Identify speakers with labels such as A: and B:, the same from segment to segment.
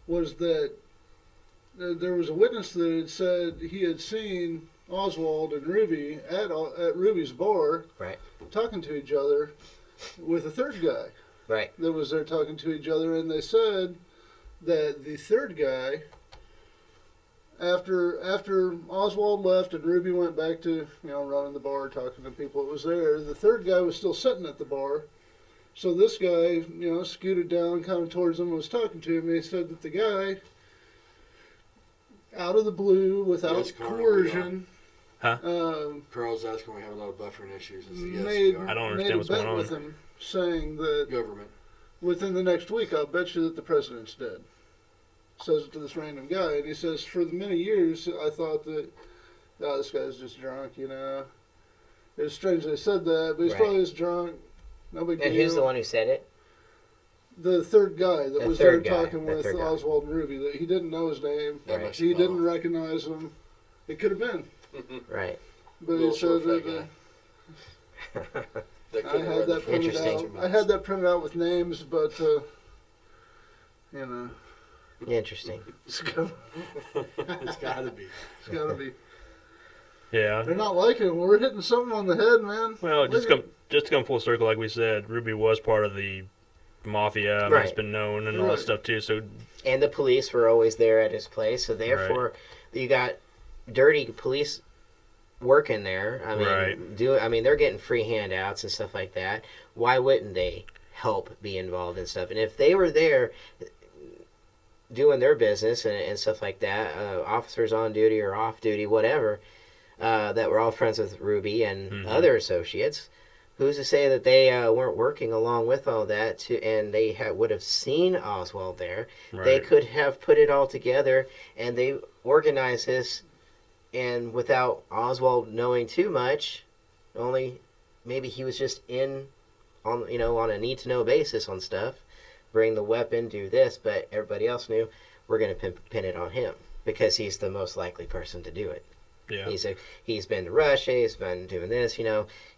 A: was that there was a witness that had said he had seen Oswald and Ruby at Ruby's bar,
B: Right.
A: talking to each other with a third guy.
B: Right.
A: That was there talking to each other, and they said that the third guy, after Oswald left and Ruby went back to running the bar, talking to people that was there, the third guy was still sitting at the bar. So this guy, scooted down, kind of towards him, and was talking to him. And he said that the guy, out of the blue, without
C: Yes, Carl,
A: coercion,
C: Carl's asking we have a lot of buffering issues. I said, yes,
A: made,
C: we are.
D: I don't
A: made
D: understand
A: a
D: what's
A: bet
D: going on.
A: with him, saying that
C: Government.
A: within the next week, I'll bet you that the president's dead. Says it to this random guy, and he says, for the many years, I thought that, this guy's just drunk, It was strange they said that, but he's
B: Right.
A: probably just drunk. No big deal.
B: And who's the one who said it?
A: The third guy that
B: The
A: was there
B: third guy,
A: talking
B: the
A: with
B: third guy.
A: Oswald and Ruby. That he didn't know his name.
B: Right.
A: He didn't recognize him. It could have been,
B: Right.
A: but
C: Little
A: he
C: short,
A: said
C: fat
A: that.
C: guy. That
A: I
C: couldn't have
A: had
C: read the
A: that
C: French
A: printed out.
B: Interesting.
A: I had that printed out with names, but
B: Interesting.
A: it's got
C: It's got to be.
A: to be.
D: Yeah.
A: They're not liking it. We're hitting something on the head, man.
D: Well, just
A: Look
D: to come full circle, like we said, Ruby was part of the mafia. I mean, it's
B: Right.
D: been known and all
A: Right.
D: that stuff too. So
B: And the police were always there at his place, so therefore you got dirty police working there. I mean,
D: Right.
B: they're getting free handouts and stuff like that. Why wouldn't they help be involved in stuff? And if they were there doing their business and stuff like that, officers on duty or off duty, whatever, that were all friends with Ruby and other associates, who's to say that they weren't working along with all that and they would have seen Oswald there?
D: right.
B: They could have put it all together and they organized this, and without Oswald knowing too much, only maybe he was just on a need to know basis on stuff, bring the weapon, do this, but everybody else knew we're going to pin it on him because he's the most likely person to do it.
D: Yeah.
B: He's been to Russia, he's been doing this,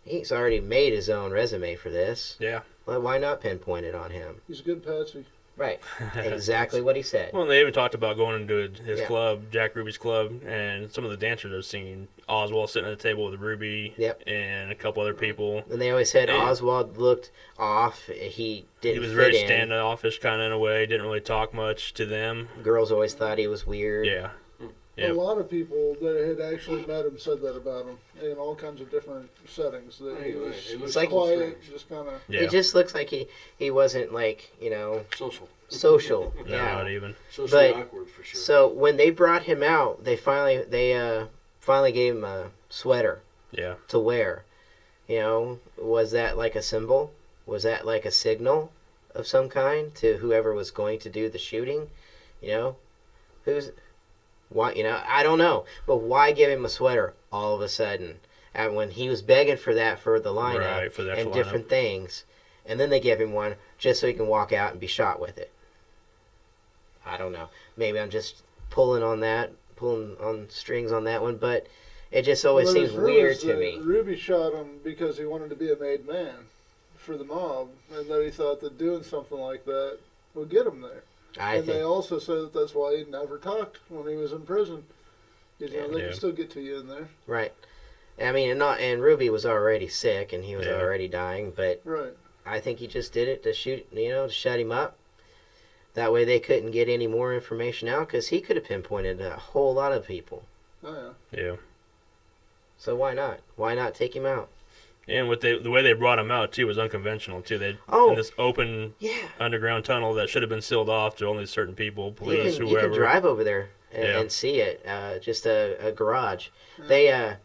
B: he's already made his own resume for this.
D: Yeah.
B: Well, why not pinpoint it on him?
A: He's a good patsy.
B: Right. Exactly what he said.
D: Well, they even talked about going into his
B: Yeah.
D: club, Jack Ruby's club, and some of the dancers I've seen Oswald sitting at the table with Ruby
B: Yep.
D: and a couple other people.
B: And they always said
D: And-
B: Oswald looked off. He didn't
D: He was
B: fit
D: very
B: in.
D: standoffish kind of in a way. Didn't really talk much to them.
B: Girls always thought he was weird.
D: Yeah.
A: A
D: Yep.
A: lot of people that had actually met him said that about him in all kinds of different settings. That he
C: Anyway,
A: was,
C: it looks
B: like-
A: quiet,
C: strange.
A: just kind of.
D: Yeah.
B: It just looks like he wasn't like,
C: Social.
B: social.
D: No,
B: Yeah.
D: not even.
C: Socially
B: But-
C: awkward for sure.
B: So when they brought him out, they finally gave him a sweater
D: Yeah.
B: to wear. Was that like a symbol? Was that like a signal of some kind to whoever was going to do the shooting? Who's why? I don't know. But why give him a sweater all of a sudden? And when he was begging for that for the lineup
D: Right, for the actual
B: and different things, and then they give him one just so he can walk out and be shot with it. I don't know. Maybe I'm just pulling on strings on that one, but it just always
A: Well,
B: seems
A: there's
B: weird
A: rumors
B: to
A: that
B: me.
A: Ruby shot him because he wanted to be a made man for the mob, and that he thought that doing something like that would get him there.
B: I
A: And they
B: think
A: also said that that's why he never talked when he was in prison. Because, they
D: Yeah.
A: can still get to you in there.
B: right. I mean, and Ruby was already sick and he was
D: Yeah.
B: already dying, but
A: Right.
B: I think he just did it to to shut him up. That way they couldn't get any more information out because he could have pinpointed a whole lot of people.
A: Oh, yeah.
D: Yeah.
B: So why not? Why not take him out?
D: And the way they brought him out too was unconventional too. They
B: Oh.
D: in this open
B: Yeah.
D: underground tunnel that should have been sealed off to only certain people,
B: You
D: police,
B: can
D: whoever.
B: drive over there
D: Yeah.
B: and see it. Just a garage.
A: Yeah.
B: They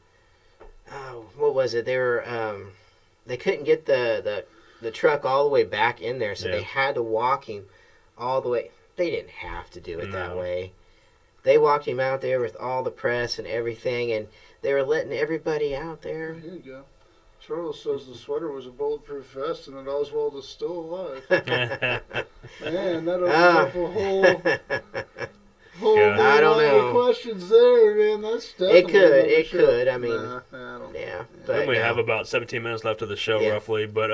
B: what was it? They were they couldn't get the truck all the way back in there, so
D: Yeah.
B: they had to walk him all the way. They didn't have to do it that
D: No.
B: way. They walked him out there with all the press and everything, and they were letting everybody out there.
A: Here you go. Charles says the sweater was a bulletproof vest and that Oswald is still alive. Man, that opens up a whole
D: Yeah.
B: I don't
A: line
B: know.
A: of questions there, man. That's definitely
B: It could.
A: another
B: It
A: show.
B: could. I mean,
A: Nah, I don't.
B: yeah.
D: We
B: But
D: only
B: no.
D: have about 17 minutes left of the show,
B: Yeah.
D: roughly. But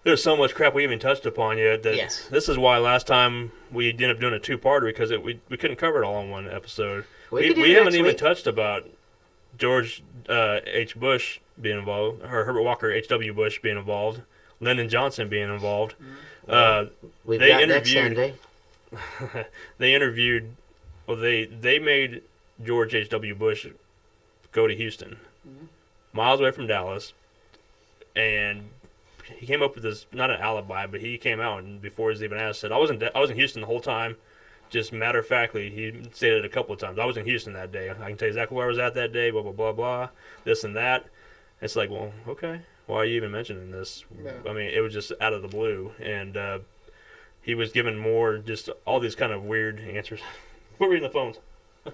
D: there's so much crap we haven't touched upon yet that
B: Yes.
D: this is why last time we ended up doing a two-parter because we couldn't cover it all in one episode.
B: We could do
D: We
B: it
D: haven't
B: next
D: even
B: week.
D: touched about George H. Bush being involved, or Herbert Walker H.W. Bush being involved, Lyndon Johnson being involved.
B: We've
D: they
B: got next
D: interviewed-
B: Sunday.
D: They interviewed, well, they made George H.W. Bush go to Houston, miles away from Dallas, and he came up with this, not an alibi, but he came out and before he was even asked, said, I was in Houston the whole time. Just matter of factly, he stated it a couple of times. I was in Houston that day. I can tell you exactly where I was at that day, blah, blah, blah, blah, this and that. It's like, well, okay. Why are you even mentioning this?
A: Yeah.
D: I mean, it was just out of the blue. And he was given more, just all these kind of weird answers. We're reading the phones.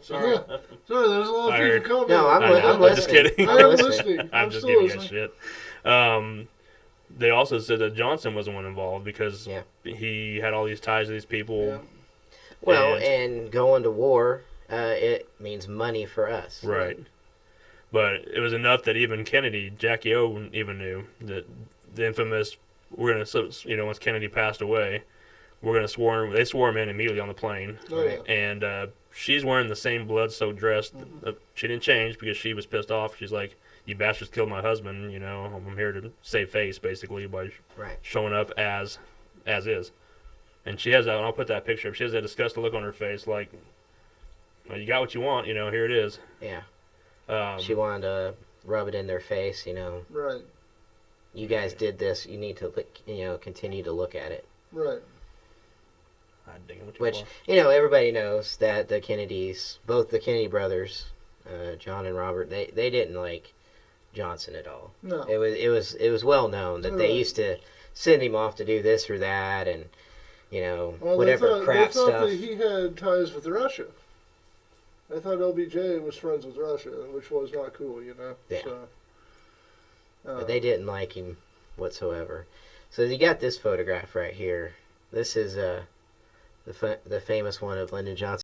C: Sorry.
A: Sorry, there's a lot
D: I
A: of
D: heard.
A: people commenting.
B: No, I'm
D: I'm just
B: listening.
D: kidding.
A: I am
B: listening.
A: listening.
D: I'm
A: I'm
D: just
A: still
D: giving
A: listening.
D: a shit. They also said that Johnson was the one involved because
B: Yeah.
D: he had all these ties to these people.
A: Yeah.
B: Well, and going to war, it means money for us.
D: Right. But it was enough that even Kennedy, Jackie O, even knew that the infamous, once Kennedy passed away, they swore him in immediately on the plane.
A: Oh, yeah.
D: And she's wearing the same blood-soaked dress. She didn't change because she was pissed off. She's like, you bastards killed my husband, I'm here to save face, basically, by
B: Right.
D: showing up as is. And she has that, and I'll put that picture up. She has that disgusted look on her face, like, well, you got what you want, here it is.
B: Yeah.
D: Um,
B: She wanted to rub it in their face,
A: Right.
B: you guys did this, you need to, continue to look at it.
A: Right.
D: I dig it, what you
B: Which,
D: want.
B: everybody knows that the Kennedys, both the Kennedy brothers, John and Robert, they didn't like Johnson at all.
A: No.
B: It was well known that they
A: Right.
B: used to send him off to do this or that, and
A: Well,
B: whatever crap
A: they thought
B: stuff.
A: that he had ties with Russia. I thought LBJ was friends with Russia, which was not cool,
B: Yeah.
A: So,
B: But they didn't like him whatsoever. So you got this photograph right here. This is the famous one of Lyndon Johnson